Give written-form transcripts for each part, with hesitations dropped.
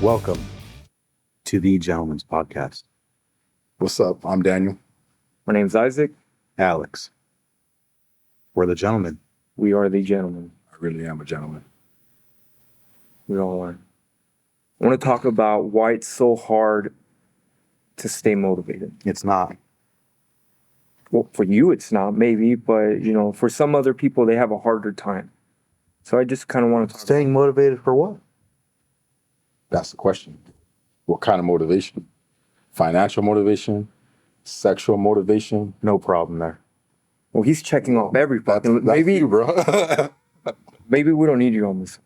Welcome to the Gentleman's Podcast. What's up? I'm Daniel. My name's Isaac. Alex. We're the gentlemen. We are the gentlemen. I really am a gentleman. We all are. I want to talk about why it's so hard to stay motivated. It's not. Well, for you, it's not, maybe, but, for some other people, they have a harder time. So I just kind of want to talk Staying motivated for what? That's the question. What kind of motivation? Financial motivation? Sexual motivation? No problem there. Well, he's checking off every fucking... That's you, bro. Maybe we don't need you on this.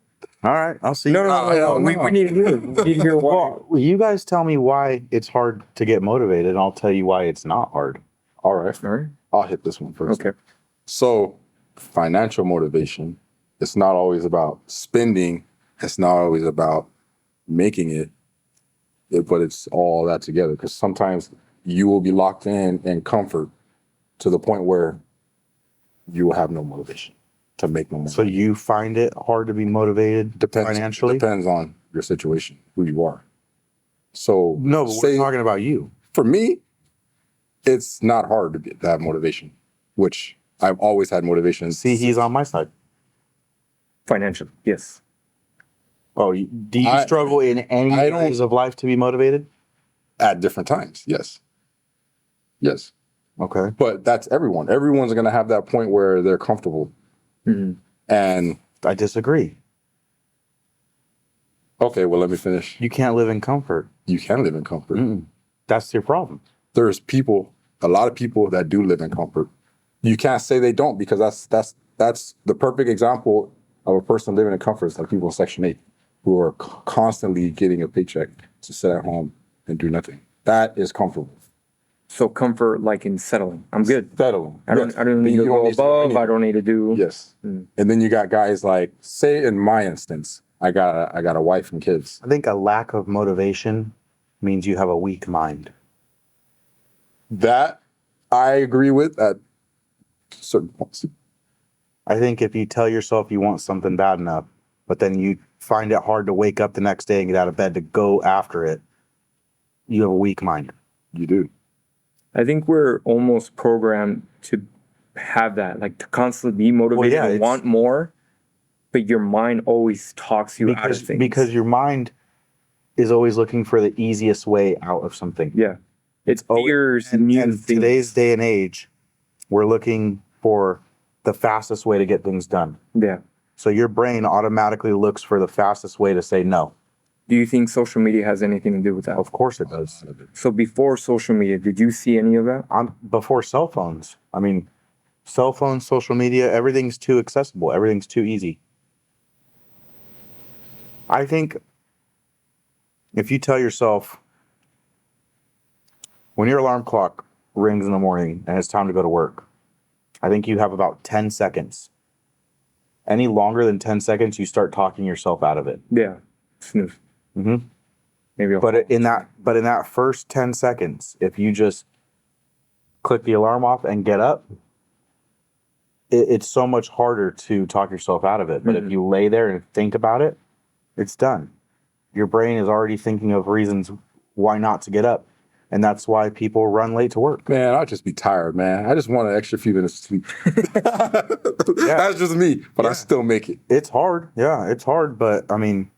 All right, I'll see. No. We need to hear it. We need to hear why. Well, you guys tell me why it's hard to get motivated, and I'll tell you why it's not hard. All right. All right. I'll hit this one first. Okay. So, financial motivation, it's not always about spending. It's not always about making it, but it's all that together. Because sometimes you will be locked in comfort to the point where you will have no motivation to make no money. So you find it hard to be motivated financially? Depends on your situation, who you are. So No, but we're talking about you. For me, it's not hard to have motivation, which I've always had motivation. See, he's on my side. Financially, yes. Oh, do you struggle in any areas of life to be motivated? At different times, yes. Yes. Okay. But that's everyone. Everyone's going to have that point where they're comfortable. Mm-hmm. And I disagree. okay, well, let me finish. You can't live in comfort. You can live in comfort. That's your problem. There's a lot of people that do live in comfort. You can't say they don't, because that's the perfect example of a person living in comfort. It's like people in Section 8 who are constantly getting a paycheck to sit at home and do nothing. That is comfortable. So comfort, like in settling. I'm good. Settling. I don't need to go above. I don't need to do. Yes. And then you got guys like, say in my instance, I got a wife and kids. I think a lack of motivation means you have a weak mind. That I agree with at certain points. I think if you tell yourself you want something bad enough, but then you find it hard to wake up the next day and get out of bed to go after it, you have a weak mind. You do. I think we're almost programmed to have that, like to constantly be motivated and want more, but your mind always talks you out of things. Because your mind is always looking for the easiest way out of something. Yeah. It's fears and new things. Today's day and age, we're looking for the fastest way to get things done. Yeah. So your brain automatically looks for the fastest way to say no. Do you think social media has anything to do with that? Of course it does. So before social media, did you see any of that? Before cell phones. I mean, cell phones, social media, everything's too accessible. Everything's too easy. I think if you tell yourself, when your alarm clock rings in the morning and it's time to go to work, I think you have about 10 seconds. Any longer than 10 seconds, you start talking yourself out of it. Yeah. Snooze. Mm-hmm. Maybe. But in that first 10 seconds, if you just click the alarm off and get up, it's so much harder to talk yourself out of it. But if you lay there and think about it, it's done. Your brain is already thinking of reasons why not to get up. And that's why people run late to work. Man, I'll just be tired, man. I just want an extra few minutes of sleep. That's just me, but I still make it. It's hard. Yeah, it's hard. But I mean,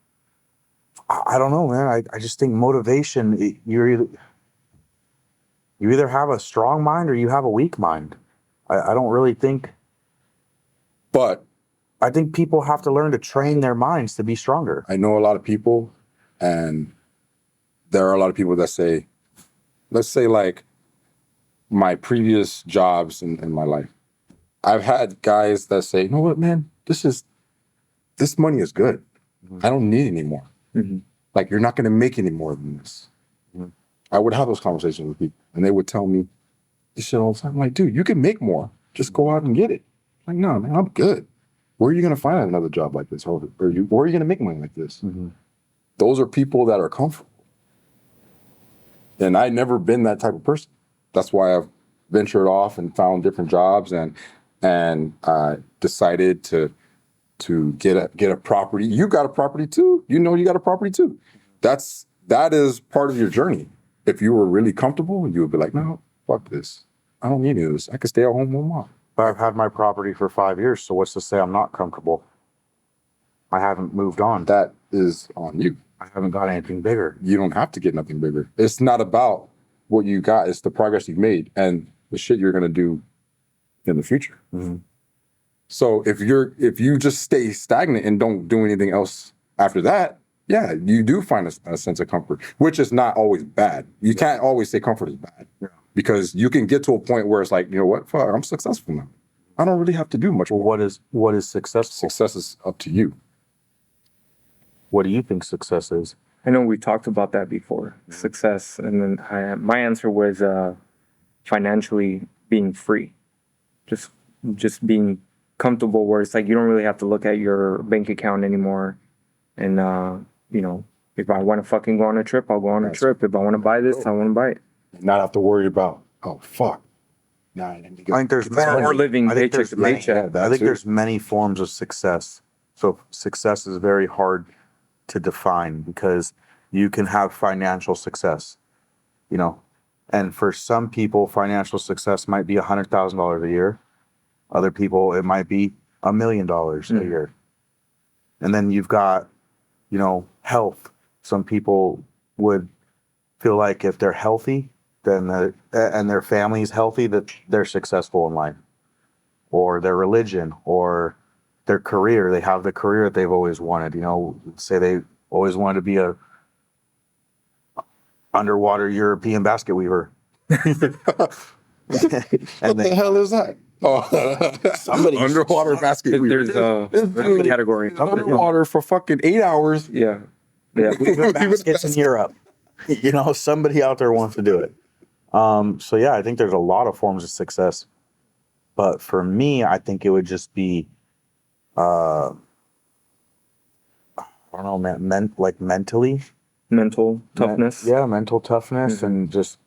I don't know, man. I just think motivation, you either have a strong mind or you have a weak mind. I don't really think. But I think people have to learn to train their minds to be stronger. I know a lot of people, and there are a lot of people that say, let's say like my previous jobs in my life, I've had guys that say, you know what, man, this money is good. I don't need any more. Like, you're not going to make any more than this. I would have those conversations with people, and they would tell me this shit all the time. I'm like, dude, you can make more. Just go out and get it. Like, no, man, I'm good. Where are you going to find another job like this? Or where are you going to make money like this? Those are people that are comfortable. And I've never been that type of person. That's why I've ventured off and found different jobs and decided to get a property. You got a property too. You know you got a property too. that is part of your journey. If you were really comfortable, you would be like, no, fuck this. I don't need any of this. I could stay at home with mom. But I've had my property for 5 years, so what's to say I'm not comfortable? I haven't moved on. That is on you. I haven't got anything bigger. You don't have to get nothing bigger. It's not about what you got. It's the progress you've made and the shit you're going to do in the future. Mm-hmm. So if you just stay stagnant and don't do anything else after that, yeah, you do find a sense of comfort, which is not always bad. You can't always say comfort is bad, because you can get to a point where it's like, you know what, fuck, I'm successful now. I don't really have to do much. Well, what is successful? Success is up to you. What do you think success is? I know we talked about that before, success, and then my answer was financially being free, just being comfortable, where it's like you don't really have to look at your bank account anymore, and you know, if I want to fucking go on a trip, I'll go on a trip. If I want to buy this, I want to buy it. Not have to worry about, oh fuck. Nah, I think there's more living paycheck to paycheck. I think there's many forms of success. So success is very hard to define, because you can have financial success, you know, and for some people, financial success might be $100,000 a year. Other people, it might be $1 million a year. And then you've got, you know, health. Some people would feel like if they're healthy, then and their family's healthy, that they're successful in life, or their religion, or their career. They have the career that they've always wanted. You know, say they always wanted to be a underwater European basket weaver. What the hell is that? Oh, somebody underwater basket weaver. There's a category. Underwater for fucking 8 hours. Yeah. Weaving baskets in Europe. You know, somebody out there wants to do it. So yeah, I think there's a lot of forms of success, but for me, I think it would just be, I don't know, man, like mentally. Mental toughness. Mental toughness, and just,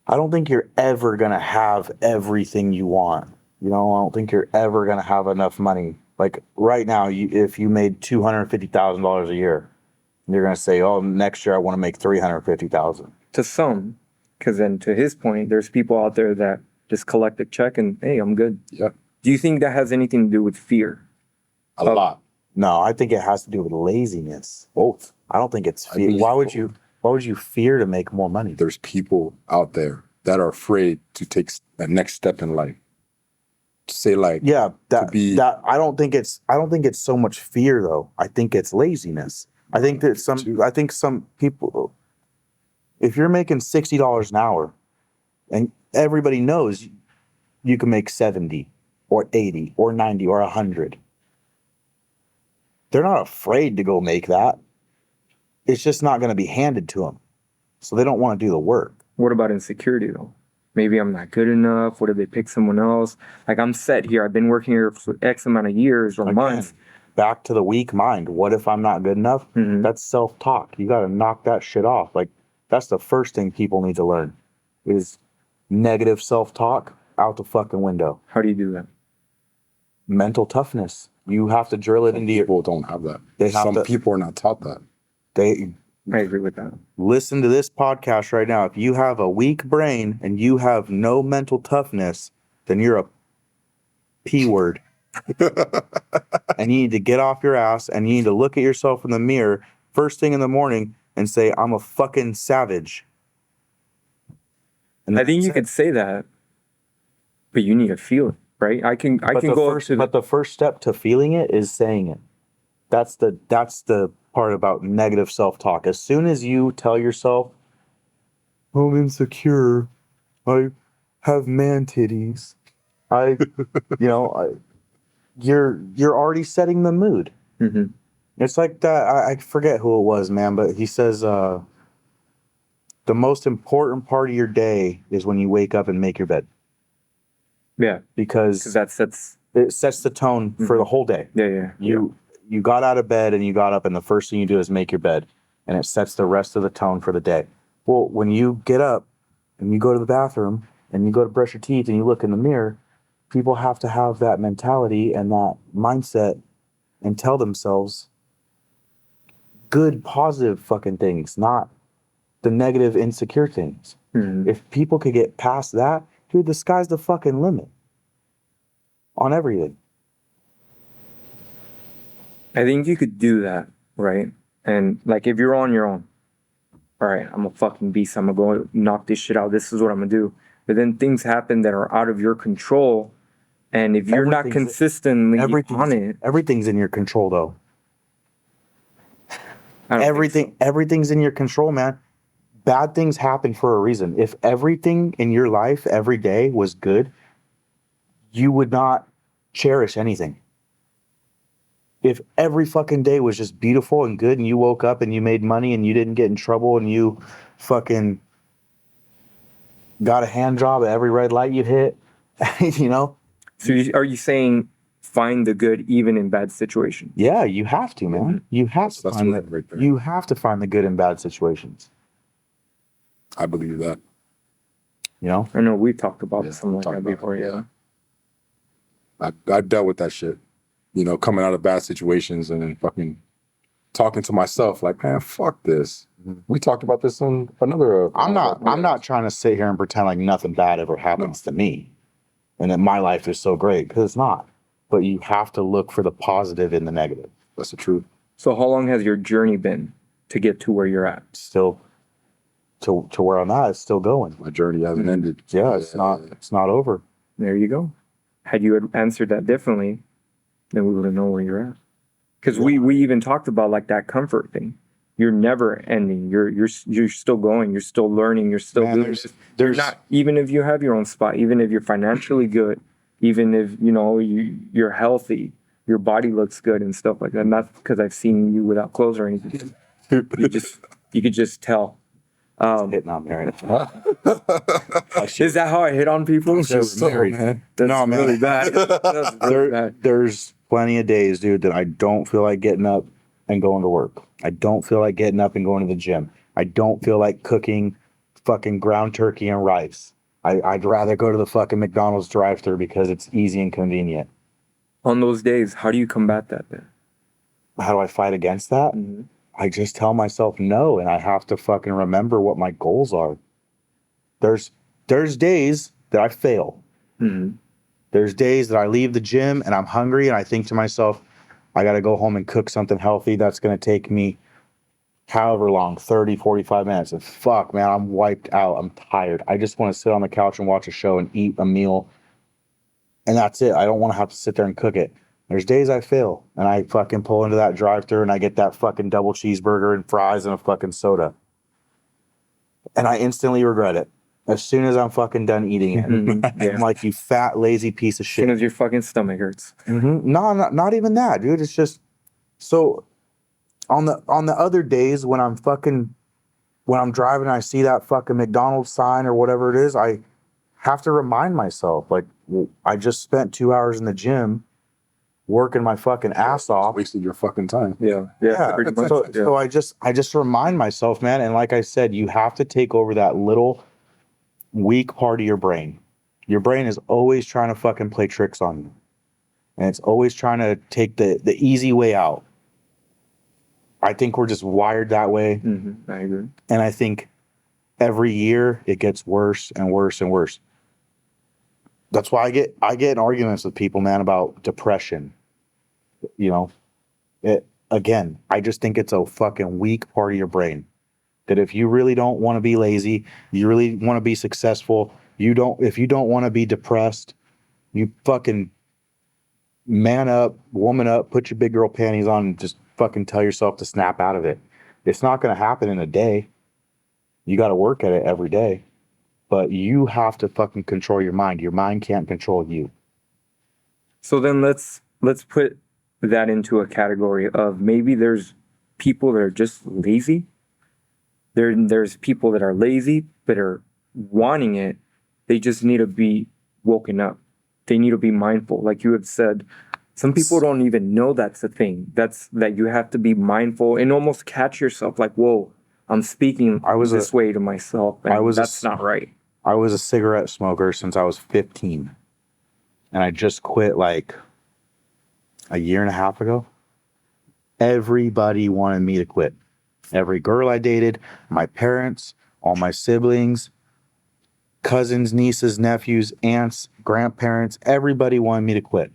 I don't think you're ever going to have everything you want. You know, I don't think you're ever going to have enough money. Like right now, if you made $250,000 a year, you're going to say, oh, next year I want to make $350,000. To some, because then to his point, there's people out there that just collect a check and, hey, I'm good. Yeah. Do you think that has anything to do with fear? A lot. No, I think it has to do with laziness. Both. I don't think it's fear. Why would you fear to make more money? There's people out there that are afraid to take the next step in life. To say like, yeah, that I don't think it's so much fear though. I think it's laziness. I think that some people, if you're making $60 an hour, and everybody knows you can make 70 or 80 or 90 or 100, they're not afraid to go make that. It's just not going to be handed to them, so they don't want to do the work. What about insecurity though? Maybe I'm not good enough. What if they pick someone else? Like, I'm set here. I've been working here for X amount of years or months. Back to the weak mind. What if I'm not good enough? Mm-hmm. That's self-talk. You got to knock that shit off. Like, that's the first thing people need to learn is negative self-talk out the fucking window. How do you do that? Mental toughness. You have to drill it into your... People don't have that. Some people are not taught that. I agree with that. Listen to this podcast right now. If you have a weak brain and you have no mental toughness, then you're a P word. And you need to get off your ass and you need to look at yourself in the mirror first thing in the morning and say, I'm a fucking savage. And I think you could say that, but you need to feel it, right? But the first step to feeling it is saying it. That's the part about negative self-talk. As soon as you tell yourself, I'm insecure, I have man titties, you're already setting the mood. Mm-hmm. It's like that. I forget who it was, man, but he says the most important part of your day is when you wake up and make your bed. Yeah, because it sets the tone for the whole day. Yeah. You got out of bed and you got up and the first thing you do is make your bed, and it sets the rest of the tone for the day. Well, when you get up and you go to the bathroom and you go to brush your teeth and you look in the mirror, people have to have that mentality and that mindset and tell themselves, good, positive fucking things, not the negative, insecure things. Mhm. If people could get past that, dude, the sky's the fucking limit on everything. I think you could do that, right? And like if you're on your own, all right, I'm a fucking beast. I'm gonna go knock this shit out. This is what I'm gonna do. But then things happen that are out of your control, and if you're not Everything's- consistently on it, Everything's in your control, though. I don't think so. Everything's in your control, man. Bad things happen for a reason. If everything in your life every day was good, you would not cherish anything. If every fucking day was just beautiful and good and you woke up and you made money and you didn't get in trouble and you fucking got a hand job at every red light you hit, you know? So are you saying find the good even in bad situations? Yeah, you have to, man. You have to That's find what right there. you have to find the good in bad situations. I believe that. You know? I know we've talked about Yeah, something like talk that about it, before. Yeah. I dealt with that shit. You know, coming out of bad situations and then fucking talking to myself like, man, fuck this. We talked about this on another. I'm not trying to sit here and pretend like nothing bad ever happens to me and that my life is so great, because it's not. But you have to look for the positive in the negative. That's the truth. So how long has your journey been to get to where you're at? Still to where I'm at, it's still going. My journey hasn't ended. Yeah, it's not over. There you go. Had you had answered that differently, then we would have known where you're at. Because we even talked about like that comfort thing. You're never ending. You're still going. You're still learning. You're still Man, doing there's- this. there's- You're not, even if you have your own spot, even if you're financially good, even if you're healthy, your body looks good and stuff like that. Not because I've seen you without clothes or anything. You could just tell. Hitting on me right now. Is that how I hit on people? Just married. man. That's No, man. really bad. That's really bad. There's plenty of days, dude, that I don't feel like getting up and going to work. I don't feel like getting up and going to the gym. I don't feel like cooking fucking ground turkey and rice. I'd rather go to the fucking McDonald's drive-thru because it's easy and convenient. On those days, how do you combat that then? How do I fight against that? Mhm. I just tell myself no, and I have to fucking remember what my goals are. There's days that I fail. Mhm. There's days that I leave the gym and I'm hungry and I think to myself, I got to go home and cook something healthy that's going to take me however long, 30, 45 minutes. And fuck, man, I'm wiped out. I'm tired. I just want to sit on the couch and watch a show and eat a meal. And that's it. I don't want to have to sit there and cook it. There's days I fail and I fucking pull into that drive-thru and I get that fucking double cheeseburger and fries and a fucking soda. And I instantly regret it as soon as I'm fucking done eating it. Mhm. Yeah. I'm like, you fat, lazy piece of As soon shit. as your fucking stomach hurts. No, not even that, dude. It's just so on the other days when I'm driving and I see that fucking McDonald's sign or whatever it is, I have to remind myself, like, well, I just spent 2 hours in the gym working my fucking ass off. Wasted your fucking time. Yeah. Yeah. Pretty much. So, Yeah. so I just remind myself, man. And like I said, you have to take over that little weak part of your brain. Your brain is always trying to fucking play tricks on you. And it's always trying to take the easy way out. I think we're just wired that way. Mhm. I agree. And I think every year it gets worse and worse and worse. That's why I get in arguments with people, man, about depression. You know, again, I just think it's a fucking weak part of your brain. That if you really don't want to be lazy, you really want to be successful, if you don't want to be depressed, you fucking man up, woman up, put your big girl panties on and just fucking tell yourself to snap out of it. It's not going to happen in a day. You got to work at it every day. But you have to fucking control your mind. Your mind can't control you. So then let's put that into a category of maybe there's people that are just lazy. There's people that are lazy but are wanting it. They just need to be woken up. They need to be mindful. Like you had said, some people don't even know that's a thing. That you have to be mindful and almost catch yourself like, whoa, I'm speaking this way to myself. And that's not right. I was a cigarette smoker since I was 15. And I just quit like a year and a half ago. Everybody wanted me to quit. Every girl I dated, my parents, all my siblings, cousins, nieces, nephews, aunts, grandparents, everybody wanted me to quit.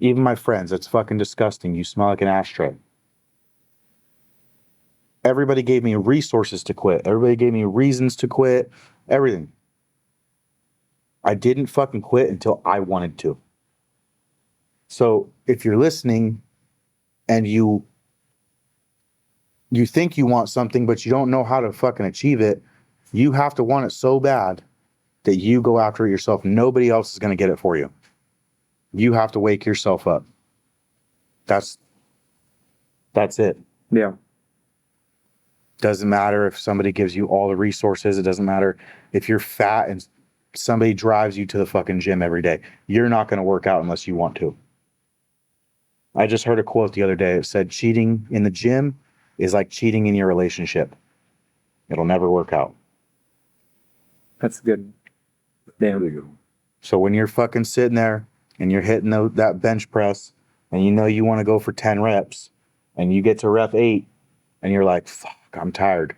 Even my friends. That's fucking disgusting. You smell like an ashtray. Everybody gave me resources to quit. Everybody gave me reasons to quit. Everything. I didn't fucking quit until I wanted to. So if you're listening and you think you want something, but you don't know how to fucking achieve it, you have to want it so bad that you go after it yourself. Nobody else is going to get it for you. You have to wake yourself up. That's it. Yeah. Doesn't matter if somebody gives you all the resources. It doesn't matter if you're fat and somebody drives you to the fucking gym every day. You're not going to work out unless you want to. I just heard a quote the other day. It said, cheating in the gym is like cheating in your relationship. It'll never work out. That's good. Damn. So when you're fucking sitting there and you're hitting that bench press and you know you want to go for 10 reps and you get to rep 8 and you're like, fuck, I'm tired.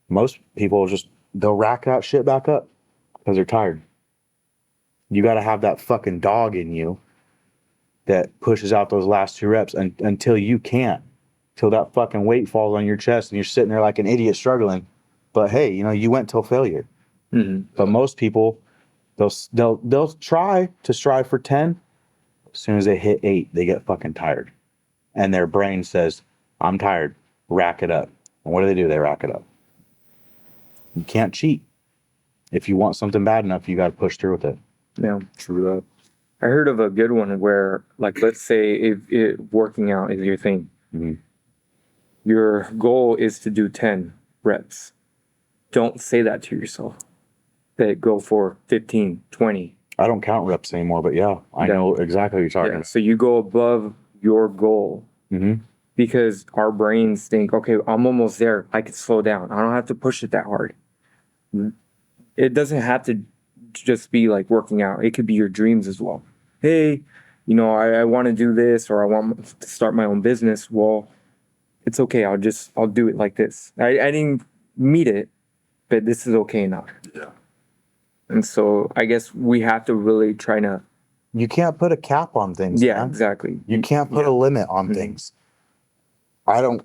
Most people they'll rack that shit back up because they're tired. You got to have that fucking dog in you that pushes out those last 2 reps until you can't, till that fucking weight falls on your chest and you're sitting there like an idiot struggling. But hey, you went till failure. Mm-hmm. But most people, they'll try to strive for 10. As soon as they hit 8, they get fucking tired. And their brain says, I'm tired. Rack it up. And what do? They rack it up. You can't cheat. If you want something bad enough, you got to push through with it. Yeah. True that. I heard of a good one where, like, let's say if working out is your thing, Mm-hmm. your goal is to do 10 reps. Don't say that to yourself. That go for 15, 20. I don't count reps anymore, but yeah, I know exactly what you're talking about. So you go above your goal. Mm-hmm. Because our brains think, okay, I'm almost there. I can slow down. I don't have to push it that hard. It doesn't have to just be like working out. It could be your dreams as well. Hey, I want to do this, or I want to start my own business. Well, it's okay. I'll do it like this. I didn't meet it, but this is okay enough. Yeah. And so I guess we have to really try to. You can't put a cap on things. Yeah, man. exactly. You can't put a limit on things. I don't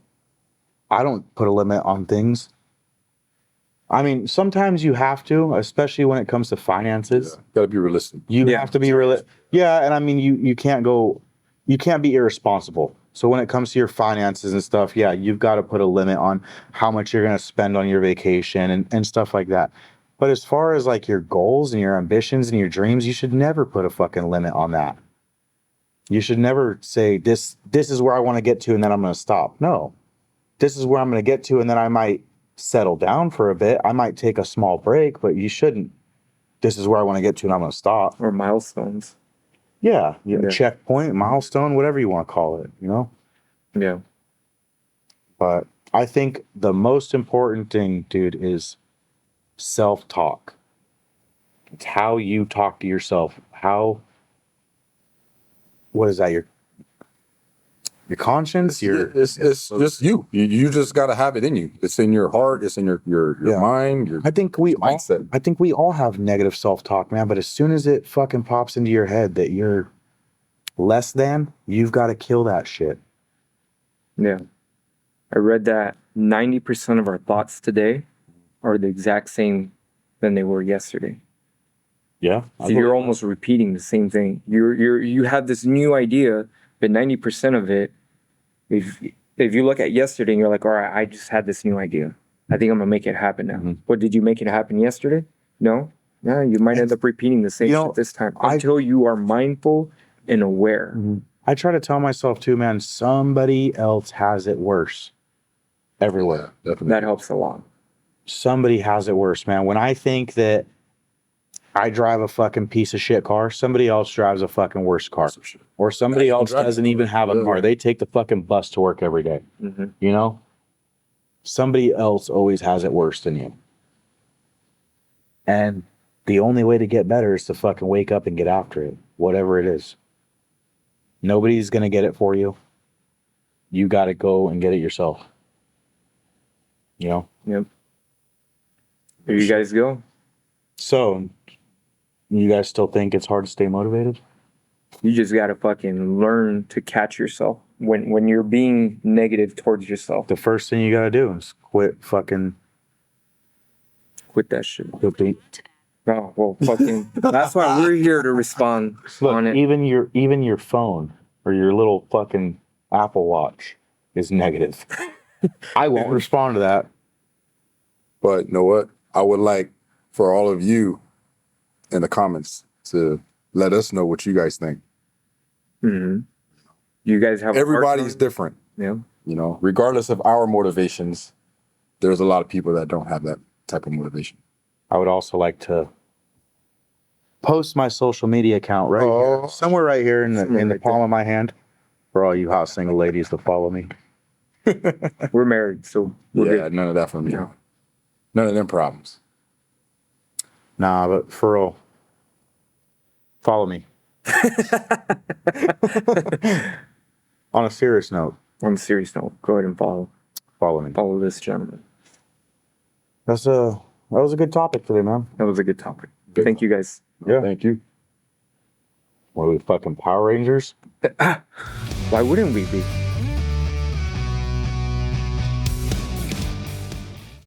put a limit on things. I mean, sometimes you have to, especially when it comes to finances. Yeah. Got to be realistic. You have to be Yeah, and I mean, you can't be irresponsible. So when it comes to your finances and stuff, yeah, you've got to put a limit on how much you're going to spend on your vacation and stuff like that. But as far as like your goals and your ambitions and your dreams, you should never put a fucking limit on that. You should never say, this is where I want to get to and then I'm going to stop. No, this is where I'm going to get to and then I might settle down for a bit. I might take a small break, but you shouldn't. This is where I want to get to and I'm going to stop. Or milestones. Yeah. Checkpoint, milestone, whatever you want to call it, Yeah. But I think the most important thing, dude, is self-talk. It's how you talk to yourself. What is that? Your conscience? It's just you. You just got to have it in you. It's in your heart. It's in your mind. Your I think we mindset. all have negative self-talk, man. But as soon as it fucking pops into your head that you're less than, you've got to kill that shit. Yeah. I read that 90% of our thoughts today are the exact same than they were yesterday. Yeah. So you're almost repeating the same thing. You have this new idea, but 90% of it, if you look at yesterday and you're like, all right, I just had this new idea. I think I'm gonna make it happen now. Mm-hmm. But did you make it happen yesterday? No. Yeah, you might end up repeating the same shit this time until you are mindful and aware. Mm-hmm. I try to tell myself too, man, somebody else has it worse everywhere. Yeah, definitely. That helps a lot. Somebody has it worse, man. When I think that I drive a fucking piece of shit car, somebody else drives a fucking worse car. Or somebody else doesn't even have a car. They take the fucking bus to work every day. Mm-hmm. Somebody else always has it worse than you. And the only way to get better is to fucking wake up and get after it, whatever it is. Nobody's going to get it for you. you got to go and get it yourself. You know? Yep. There you guys go. So, you guys still think it's hard to stay motivated? You just gotta fucking learn to catch yourself when you're being negative towards yourself. The first thing you got to do is quit fucking. Quit that shit. Quit being, Oh well, fucking. That's why we're here to respond on look, it. even your phone or your little fucking Apple Watch is negative. I won't respond to that. But you know what? I would like for all of you in the comments to let us know what you guys think. Mm-hmm. You guys have Everybody's different. Yeah. You know, regardless of our motivations, there's a lot of people that don't have that type of motivation. I would also like to post my social media account right here, somewhere right here in the palm of my hand, for all you hot single ladies that follow me. We're married, so we're good. None of that for me. No. None of them problems. Nah, but for real, follow me. On a serious note, On a serious note, go ahead and follow me. follow this gentleman. That was a good topic today, man. That was a good topic. Thank you guys. Yeah. Thank you. What are we, fucking Power Rangers? Why wouldn't we be?